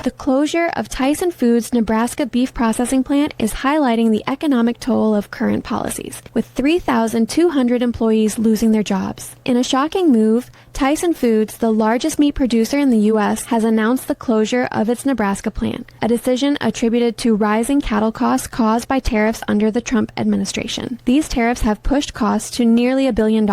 The closure of Tyson Foods' Nebraska beef processing plant is highlighting the economic toll of current policies, with 3,200 employees losing their jobs. In a shocking move, Tyson Foods, the largest meat producer in the U.S., has announced the closure of its Nebraska plant, a decision attributed to rising cattle costs caused by tariffs under the Trump administration. These tariffs have pushed costs to nearly $1 billion,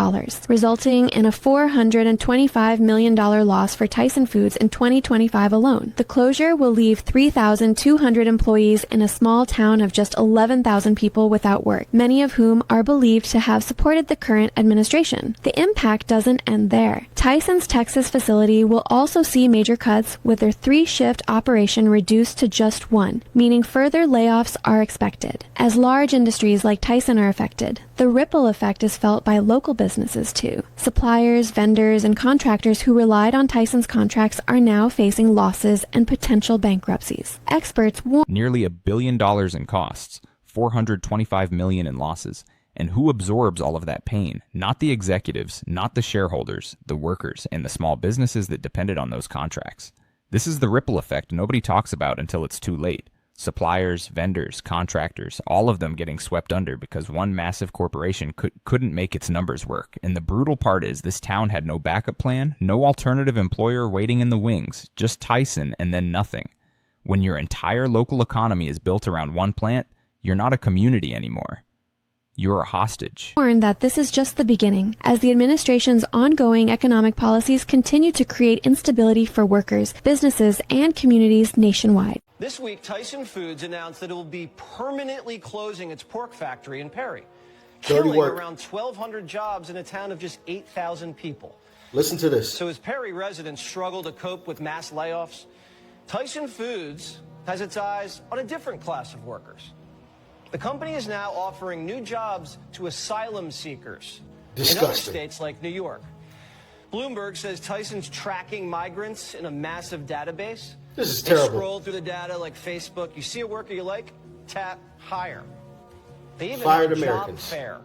resulting in a $425 million loss for Tyson Foods in 2025 alone. The closure will leave 3,200 employees in a small town of just 11,000 people without work, many of whom are believed to have supported the current administration. The impact doesn't end there. Tyson's Texas facility will also see major cuts, with their 3-shift operation reduced to just 1, meaning further layoffs are expected. As large industries like Tyson are affected, the ripple effect is felt by local businesses too. Suppliers, vendors, and contractors who relied on Tyson's contracts are now facing losses and potential bankruptcies. Experts warn nearly $1 billion in costs, $425 million in losses. And who absorbs all of that pain? Not the executives, not the shareholders, the workers, and the small businesses that depended on those contracts. This is the ripple effect nobody talks about until it's too late. Suppliers, vendors, contractors, all of them getting swept under because one massive corporation couldn't make its numbers work. And the brutal part is this town had no backup plan, no alternative employer waiting in the wings, just Tyson and then nothing. When your entire local economy is built around one plant, you're not a community anymore. You're a hostage. Warned that this is just the beginning, as the administration's ongoing economic policies continue to create instability for workers, businesses, and communities nationwide. This week, Tyson Foods announced that it will be permanently closing its pork factory in Perry, killing around 1,200 jobs in a town of just 8,000 people. Listen to this. So as Perry residents struggle to cope with mass layoffs, Tyson Foods has its eyes on a different class of workers. The company is now offering new jobs to asylum seekers in other states like New York. Bloomberg says Tyson's tracking migrants in a massive database. This is terrible. They scroll through the data like Facebook. You see a worker you like? Tap hire. They even Fired have a Americans. job fair.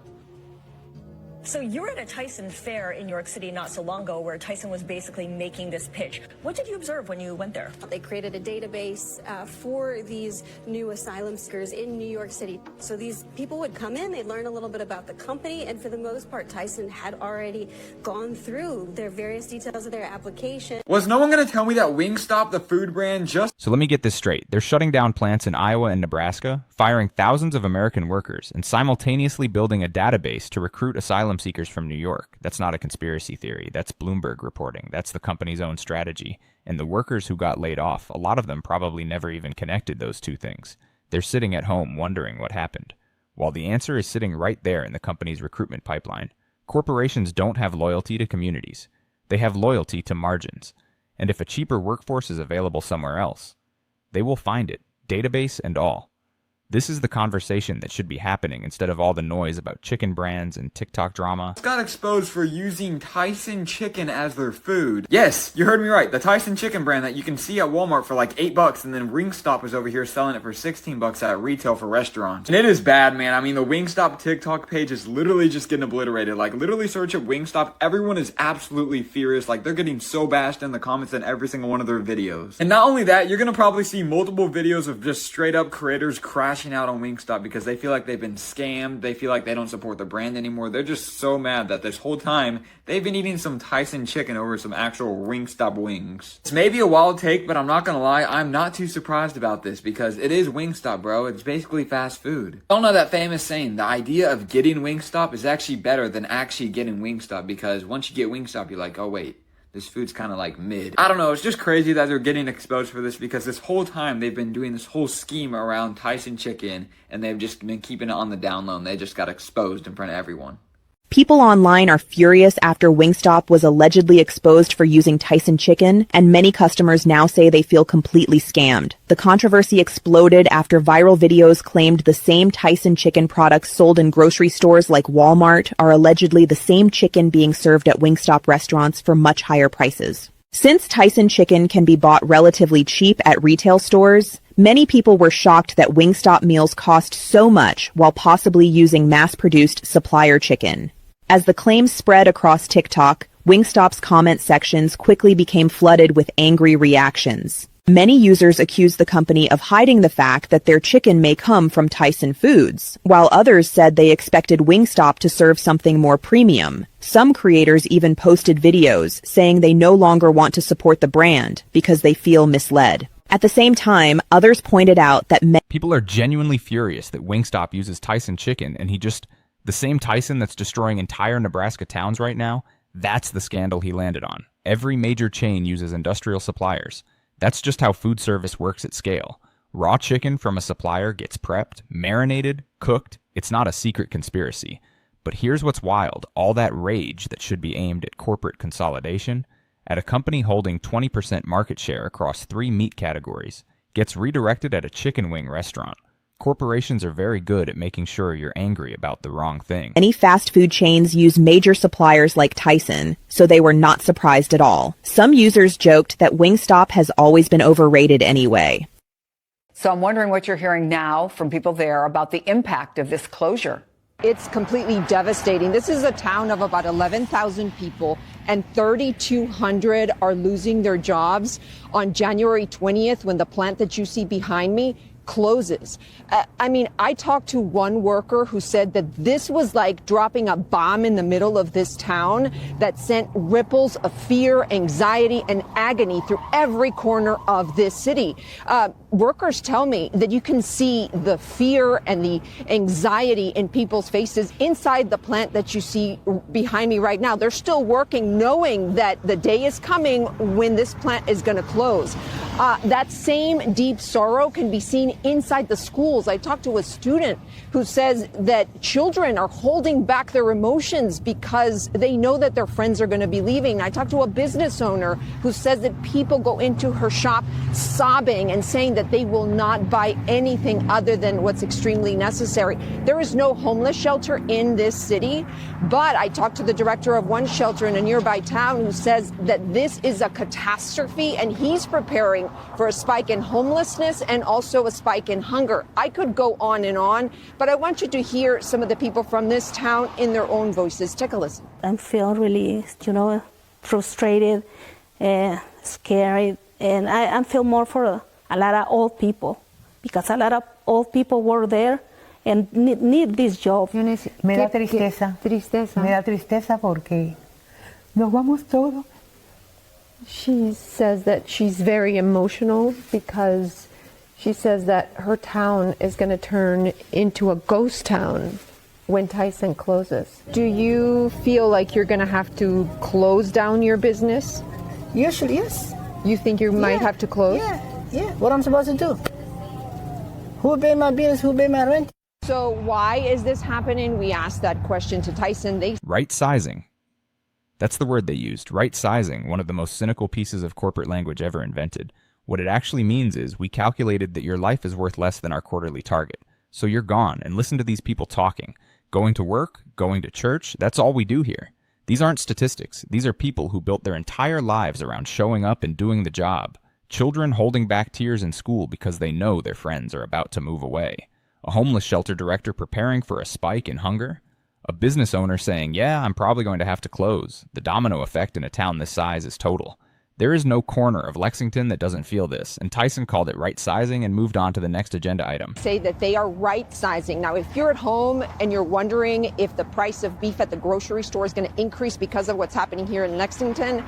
So you were at a Tyson fair in New York City not so long ago where Tyson was basically making this pitch. What did you observe when you went there? They created a database for these new asylum seekers in New York City. So these people would come in, they'd learn a little bit about the company, and for the most part, Tyson had already gone through their various details of their application. Was no one going to tell me that Wingstop, the food brand, just... So let me get this straight. They're shutting down plants in Iowa and Nebraska, firing thousands of American workers, and simultaneously building a database to recruit asylum seekers from New York. That's not a conspiracy theory. That's Bloomberg reporting. That's the company's own strategy. And the workers who got laid off, a lot of them probably never even connected those two things. They're sitting at home wondering what happened. While the answer is sitting right there in the company's recruitment pipeline. Corporations don't have loyalty to communities. They have loyalty to margins. And if a cheaper workforce is available somewhere else, they will find it, database and all. This is the conversation that should be happening instead of all the noise about chicken brands and TikTok drama. got exposed for using Tyson chicken as their food. Yes, you heard me right. The Tyson chicken brand that you can see at Walmart for like $8, and then Wingstop is over here selling it for $16 at retail for restaurants. And it is bad, man. I mean, the Wingstop TikTok page is literally just getting obliterated. Like, literally search up Wingstop. Everyone is absolutely furious. Like, they're getting so bashed in the comments in every single one of their videos. And not only that, you're gonna probably see multiple videos of just straight up creators crashing out on Wingstop because they feel like they've been scammed. They feel like they don't support the brand anymore. They're just so mad that this whole time they've been eating some Tyson chicken over some actual Wingstop wings. It's maybe a wild take, but I'm not gonna lie, I'm not too surprised about this because it is Wingstop, bro. It's basically fast food. I don't know that famous saying, the idea of getting Wingstop is actually better than actually getting Wingstop, because once you get Wingstop, you're like, oh wait, this food's kind of like mid. I don't know, it's just crazy that they're getting exposed for this because this whole time they've been doing this whole scheme around Tyson chicken and they've just been keeping it on the down low and they just got exposed in front of everyone. People online are furious after Wingstop was allegedly exposed for using Tyson chicken, and many customers now say they feel completely scammed. The controversy exploded after viral videos claimed the same Tyson chicken products sold in grocery stores like Walmart are allegedly the same chicken being served at Wingstop restaurants for much higher prices. Since Tyson chicken can be bought relatively cheap at retail stores, many people were shocked that Wingstop meals cost so much while possibly using mass-produced supplier chicken. As the claims spread across TikTok, Wingstop's comment sections quickly became flooded with angry reactions. Many users accused the company of hiding the fact that their chicken may come from Tyson Foods, while others said they expected Wingstop to serve something more premium. Some creators even posted videos saying they no longer want to support the brand because they feel misled. At the same time, others pointed out that people are genuinely furious that Wingstop uses Tyson chicken, and the same Tyson that's destroying entire Nebraska towns right now, that's the scandal he landed on. Every major chain uses industrial suppliers. That's just how food service works at scale. Raw chicken from a supplier gets prepped, marinated, cooked. It's not a secret conspiracy. But here's what's wild. All that rage that should be aimed at corporate consolidation, at a company holding 20% market share across 3 meat categories, gets redirected at a chicken wing restaurant. Corporations are very good at making sure you're angry about the wrong thing. Many fast food chains use major suppliers like Tyson, so they were not surprised at all. Some users joked that Wingstop has always been overrated anyway. So I'm wondering what you're hearing now from people there about the impact of this closure. It's completely devastating. This is a town of about 11,000 people, and 3,200 are losing their jobs on January 20th when the plant that you see behind me closes. I talked to one worker who said that this was like dropping a bomb in the middle of this town that sent ripples of fear, anxiety, and agony through every corner of this city. Workers tell me that you can see the fear and the anxiety in people's faces inside the plant that you see behind me right now. They're still working knowing that the day is coming when this plant is going to close. That same deep sorrow can be seen inside the schools. I talked to a student who says that children are holding back their emotions because they know that their friends are going to be leaving. I talked to a business owner who says that people go into her shop sobbing and saying that they will not buy anything other than what's extremely necessary. There is no homeless shelter in this city, but I talked to the director of one shelter in a nearby town who says that this is a catastrophe and he's preparing for a spike in homelessness and also a spike in hunger. I could go on, but I want you to hear some of the people from this town in their own voices. Take a listen. I feel really, frustrated, scared, and I feel more for a lot of old people because a lot of old people were there and need this job. Me da tristeza. Tristeza. Me da tristeza porque nos vamos todos. She says that she's very emotional because she says that her town is going to turn into a ghost town when Tyson closes. Do you feel like you're going to have to close down your business? Usually, yes. You think you might have to close? Yeah. What I'm supposed to do? Who pay my bills? Who pay my rent? So why is this happening? We asked that question to Tyson. Right sizing. That's the word they used, right sizing, one of the most cynical pieces of corporate language ever invented. What it actually means is we calculated that your life is worth less than our quarterly target. So you're gone, and listen to these people talking. Going to work, going to church, that's all we do here. These aren't statistics. These are people who built their entire lives around showing up and doing the job. Children holding back tears in school because they know their friends are about to move away. A homeless shelter director preparing for a spike in hunger. A business owner saying, yeah, I'm probably going to have to close. The domino effect in a town this size is total. There is no corner of Lexington that doesn't feel this, and Tyson called it right sizing and moved on to the next agenda item. Say that they are right sizing. Now, if you're at home and you're wondering if the price of beef at the grocery store is going to increase because of what's happening here in Lexington,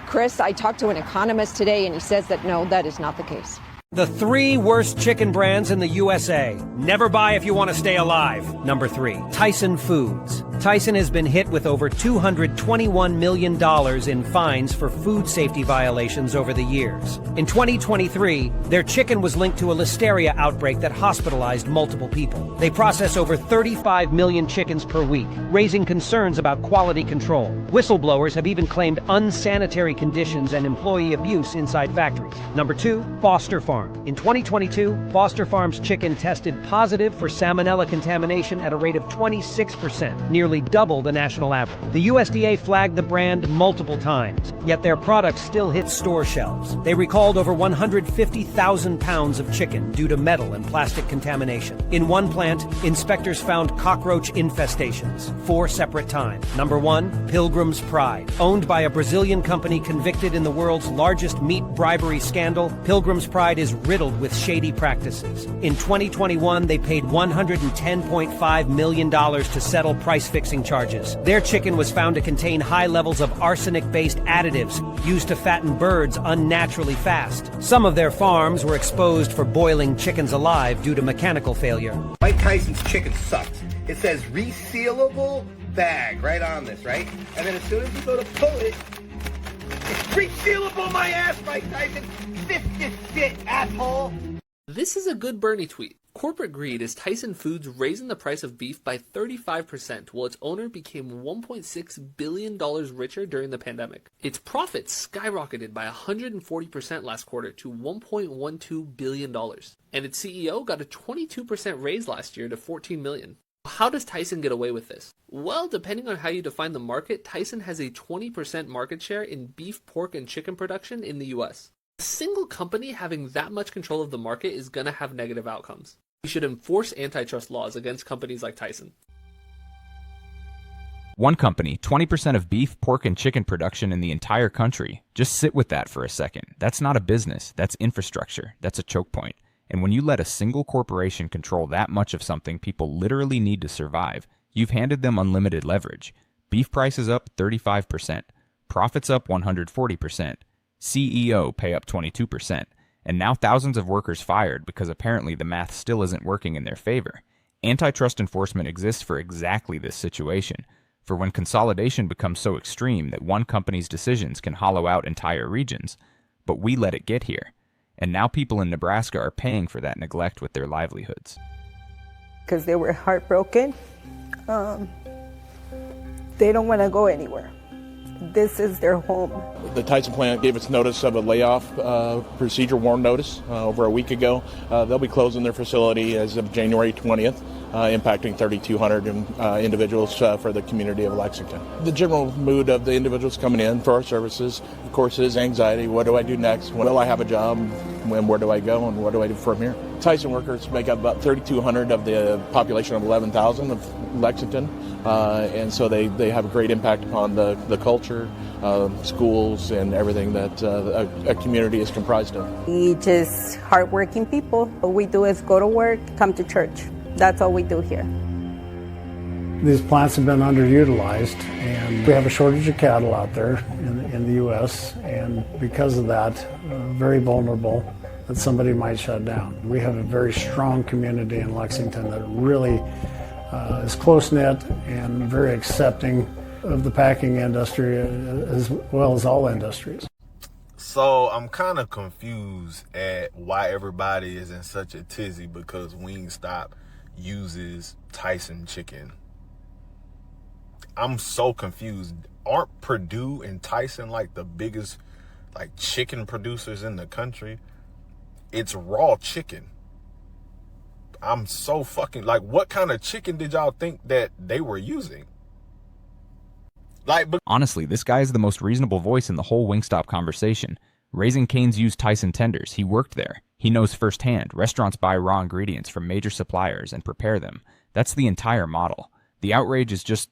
Chris, I talked to an economist today and he says that no, that is not the case. The 3 worst chicken brands in the USA. Never buy if you want to stay alive. Number 3, Tyson Foods. Tyson has been hit with over $221 million in fines for food safety violations over the years. In 2023, their chicken was linked to a listeria outbreak that hospitalized multiple people. They process over 35 million chickens per week, raising concerns about quality control. Whistleblowers have even claimed unsanitary conditions and employee abuse inside factories. Number 2, Foster Farm. In 2022, Foster Farm's chicken tested positive for salmonella contamination at a rate of 26%, nearly double the national average. The USDA flagged the brand multiple times, Yet their products still hit store shelves. They recalled over 150,000 pounds of chicken due to metal and plastic contamination. In one plant, inspectors found cockroach infestations 4 separate times. Number 1, Pilgrim's Pride. Owned by a Brazilian company convicted in the world's largest meat bribery scandal, Pilgrim's Pride is riddled with shady practices. In 2021, they paid $110.5 million to settle price-fixing charges. Their chicken was found to contain high levels of arsenic-based additives used to fatten birds unnaturally fast. Some of their farms were exposed for boiling chickens alive due to mechanical failure. Mike Tyson's chicken sucks. It says resealable bag right on this, right? And then as soon as you go to pull it, it's resealable, my ass, Mike Tyson. This is shit, asshole. This is a good Bernie tweet. Corporate greed is Tyson Foods raising the price of beef by 35% while its owner became $1.6 billion richer during the pandemic. Its profits skyrocketed by 140% last quarter to $1.12 billion. And its CEO got a 22% raise last year to $14 million. How does Tyson get away with this? Well, depending on how you define the market, Tyson has a 20% market share in beef, pork, and chicken production in the US. A single company having that much control of the market is going to have negative outcomes. We should enforce antitrust laws against companies like Tyson. One company, 20% of beef, pork, and chicken production in the entire country. Just sit with that for a second. That's not a business. That's infrastructure. That's a choke point. And when you let a single corporation control that much of something people literally need to survive, you've handed them unlimited leverage. Beef prices up 35%. Profits up 140%. CEO pay up 22%, and now thousands of workers fired because apparently the math still isn't working in their favor. Antitrust enforcement exists for exactly this situation, for when consolidation becomes so extreme that one company's decisions can hollow out entire regions. But we let it get here, and now people in Nebraska are paying for that neglect with their livelihoods. Because they were heartbroken. They don't want to go anywhere. This is their home. The Tyson plant gave its notice of a layoff procedure warn notice over a week ago. They'll be closing their facility as of January 20th, impacting 3,200 individuals for the community of Lexington. The general mood of the individuals coming in for our services, of course, is anxiety. What do I do next? When will I have a job? When, where do I go? And what do I do from here? Tyson workers make up about 3,200 of the population of 11,000 of Lexington. And so they have a great impact upon the culture, schools, and everything that a community is comprised of. We just hardworking people. What we do is go to work, come to church. That's all we do here. These plants have been underutilized, and we have a shortage of cattle out there in the U.S., and because of that, very vulnerable that somebody might shut down. We have a very strong community in Lexington that really is close-knit and very accepting of the packing industry as well as all industries. So I'm kind of confused at why everybody is in such a tizzy because Wingstop uses Tyson chicken. I'm so confused. Aren't Purdue and Tyson like the biggest like chicken producers in the country? It's raw chicken. I'm so fucking like, what kind of chicken did y'all think that they were using? Honestly, this guy is the most reasonable voice in the whole Wingstop conversation. Raising Cane's used Tyson tenders. He worked there. He knows firsthand. Restaurants buy raw ingredients from major suppliers and prepare them. That's the entire model. The outrage is just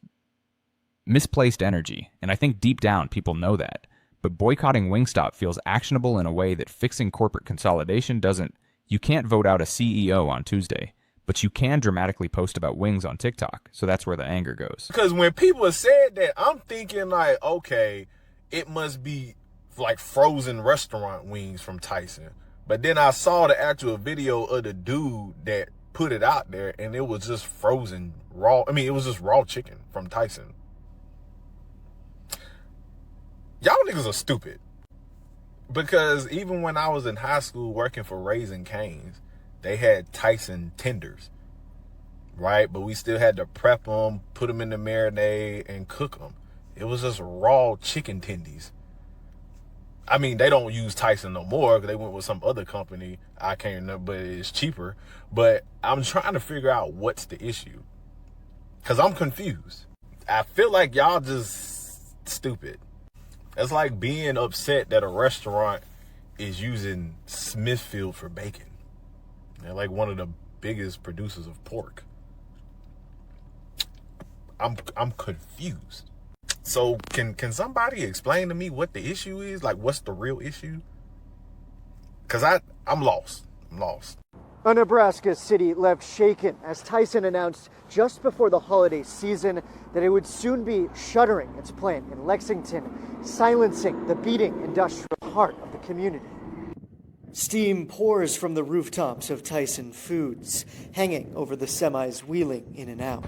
misplaced energy, and I think deep down people know that. But boycotting Wingstop feels actionable in a way that fixing corporate consolidation doesn't. You can't vote out a CEO on Tuesday, but you can dramatically post about wings on TikTok, so that's where the anger goes. Because when people said that, I'm thinking like, okay, it must be like frozen restaurant wings from Tyson. But then I saw the actual video of the dude that put it out there, and it was just frozen raw. I mean, it was just raw chicken from Tyson. Y'all niggas are stupid. Because even when I was in high school working for Raising Cane's, they had Tyson tenders, right? But we still had to prep them, put them in the marinade, and cook them. It was just raw chicken tendies. I mean, they don't use Tyson no more because they went with some other company. I can't remember, but it's cheaper. But I'm trying to figure out what's the issue because I'm confused. I feel like y'all just stupid. It's like being upset that a restaurant is using Smithfield for bacon. They're like one of the biggest producers of pork. I'm confused. So can somebody explain to me what the issue is? Like, what's the real issue? Because I'm lost. I'm lost. A Nebraska city left shaken as Tyson announced just before the holiday season that it would soon be shuttering its plant in Lexington, silencing the beating industrial heart of the community. Steam pours from the rooftops of Tyson Foods, hanging over the semis wheeling in and out.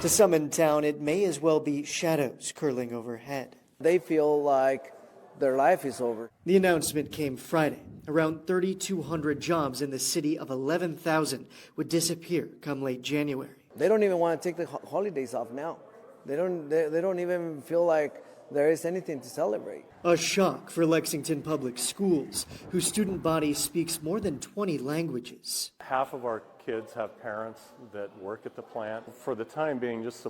To some in town, it may as well be shadows curling overhead. They feel like their life is over. The announcement came Friday. Around 3,200 jobs in the city of 11,000 would disappear come late January. They don't even want to take the holidays off now. They don't even feel like there is anything to celebrate. A shock for Lexington Public Schools, whose student body speaks more than 20 languages. Half of our kids have parents that work at the plant. For the time being, just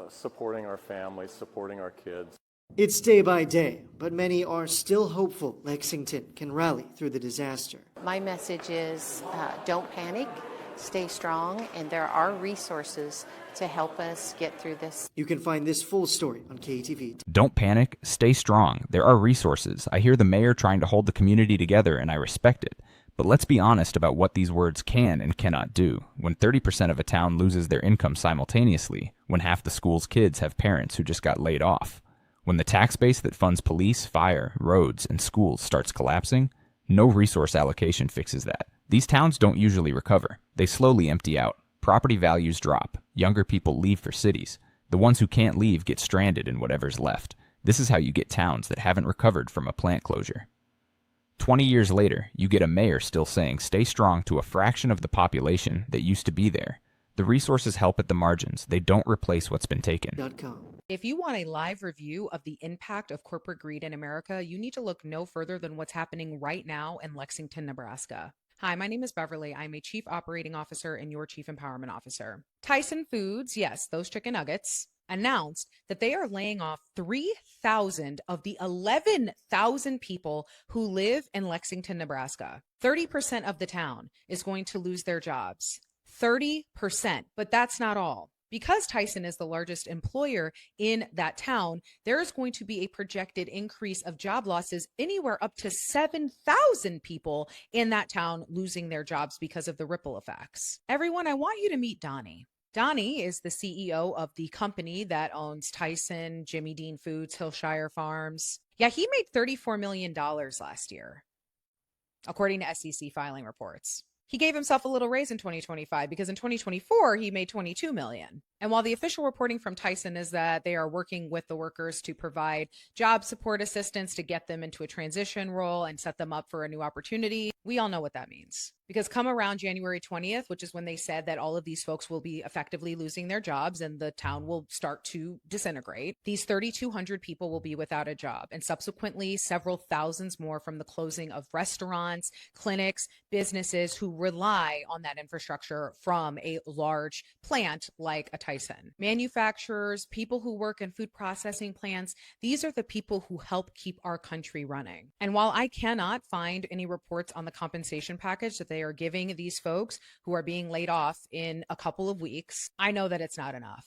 supporting our families, supporting our kids. It's day by day, but many are still hopeful Lexington can rally through the disaster. My message is don't panic, stay strong, and there are resources to help us get through this. You can find this full story on KTV. Don't panic, stay strong. There are resources. I hear the mayor trying to hold the community together, and I respect it. But let's be honest about what these words can and cannot do. When 30% of a town loses their income simultaneously, when half the school's kids have parents who just got laid off, when the tax base that funds police, fire, roads, and schools starts collapsing, no resource allocation fixes that. These towns don't usually recover. They slowly empty out. Property values drop. Younger people leave for cities. The ones who can't leave get stranded in whatever's left. This is how you get towns that haven't recovered from a plant closure. 20 years later, you get a mayor still saying stay strong to a fraction of the population that used to be there. The resources help at the margins. They don't replace what's been taken. If you want a live review of the impact of corporate greed in America, you need to look no further than what's happening right now in Lexington, Nebraska. Hi, my name is Beverly. I'm a Chief Operating Officer and your Chief Empowerment Officer. Tyson Foods, yes, those chicken nuggets, announced that they are laying off 3,000 of the 11,000 people who live in Lexington, Nebraska. 30% of the town is going to lose their jobs. 30%. But that's not all. Because Tyson is the largest employer in that town, there is going to be a projected increase of job losses, anywhere up to 7,000 people in that town losing their jobs because of the ripple effects. Everyone, I want you to meet Donnie. Donnie is the CEO of the company that owns Tyson, Jimmy Dean Foods, Hillshire Farms. Yeah, he made $34 million last year, according to SEC filing reports. He gave himself a little raise in 2025 because in 2024, he made $22 million. And while the official reporting from Tyson is that they are working with the workers to provide job support assistance to get them into a transition role and set them up for a new opportunity, we all know what that means. Because come around January 20th, which is when they said that all of these folks will be effectively losing their jobs and the town will start to disintegrate, these 3,200 people will be without a job. And subsequently, several thousands more from the closing of restaurants, clinics, businesses who rely on that infrastructure from a large plant like a Tyson. Manufacturers, people who work in food processing plants, these are the people who help keep our country running. And while I cannot find any reports on the compensation package that they are giving these folks who are being laid off in a couple of weeks, I know that it's not enough.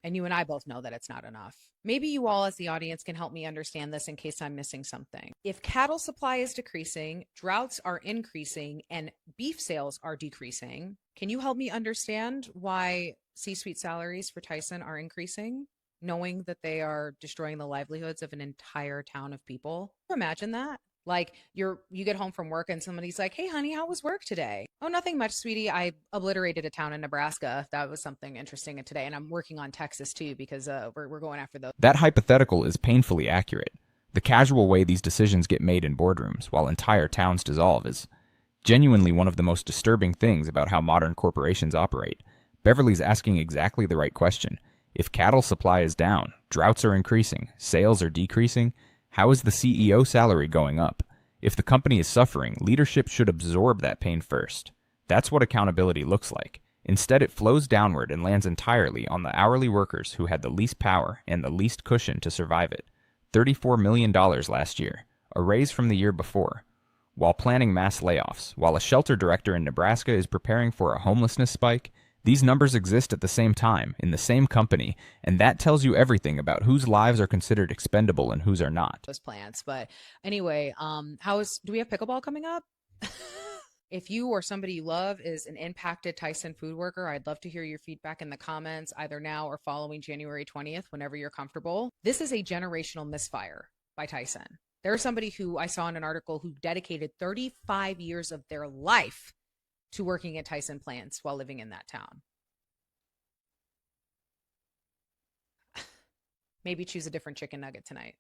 And you and I both know that it's not enough. Maybe you all as the audience can help me understand this in case I'm missing something. If cattle supply is decreasing, droughts are increasing, and beef sales are decreasing, can you help me understand why C-suite salaries for Tyson are increasing, knowing that they are destroying the livelihoods of an entire town of people? Imagine that. Like you get home from work and somebody's like, hey, honey, how was work today? Oh, nothing much, sweetie. I obliterated a town in Nebraska. That was something interesting today. And I'm working on Texas, too, because we're going after those. That hypothetical is painfully accurate. The casual way these decisions get made in boardrooms while entire towns dissolve is genuinely one of the most disturbing things about how modern corporations operate. Beverly's asking exactly the right question. If cattle supply is down, droughts are increasing, sales are decreasing, how is the CEO salary going up? If the company is suffering, leadership should absorb that pain first. That's what accountability looks like. Instead, it flows downward and lands entirely on the hourly workers who had the least power and the least cushion to survive it. $34 million last year, a raise from the year before, while planning mass layoffs. While a shelter director in Nebraska is preparing for a homelessness spike, these numbers exist at the same time, in the same company, and that tells you everything about whose lives are considered expendable and whose are not. Those plants. But anyway, do we have pickleball coming up? If you or somebody you love is an impacted Tyson food worker, I'd love to hear your feedback in the comments, either now or following January 20th, whenever you're comfortable. This is a generational misfire by Tyson. There's somebody who I saw in an article who dedicated 35 years of their life to working at Tyson plants while living in that town. Maybe choose a different chicken nugget tonight.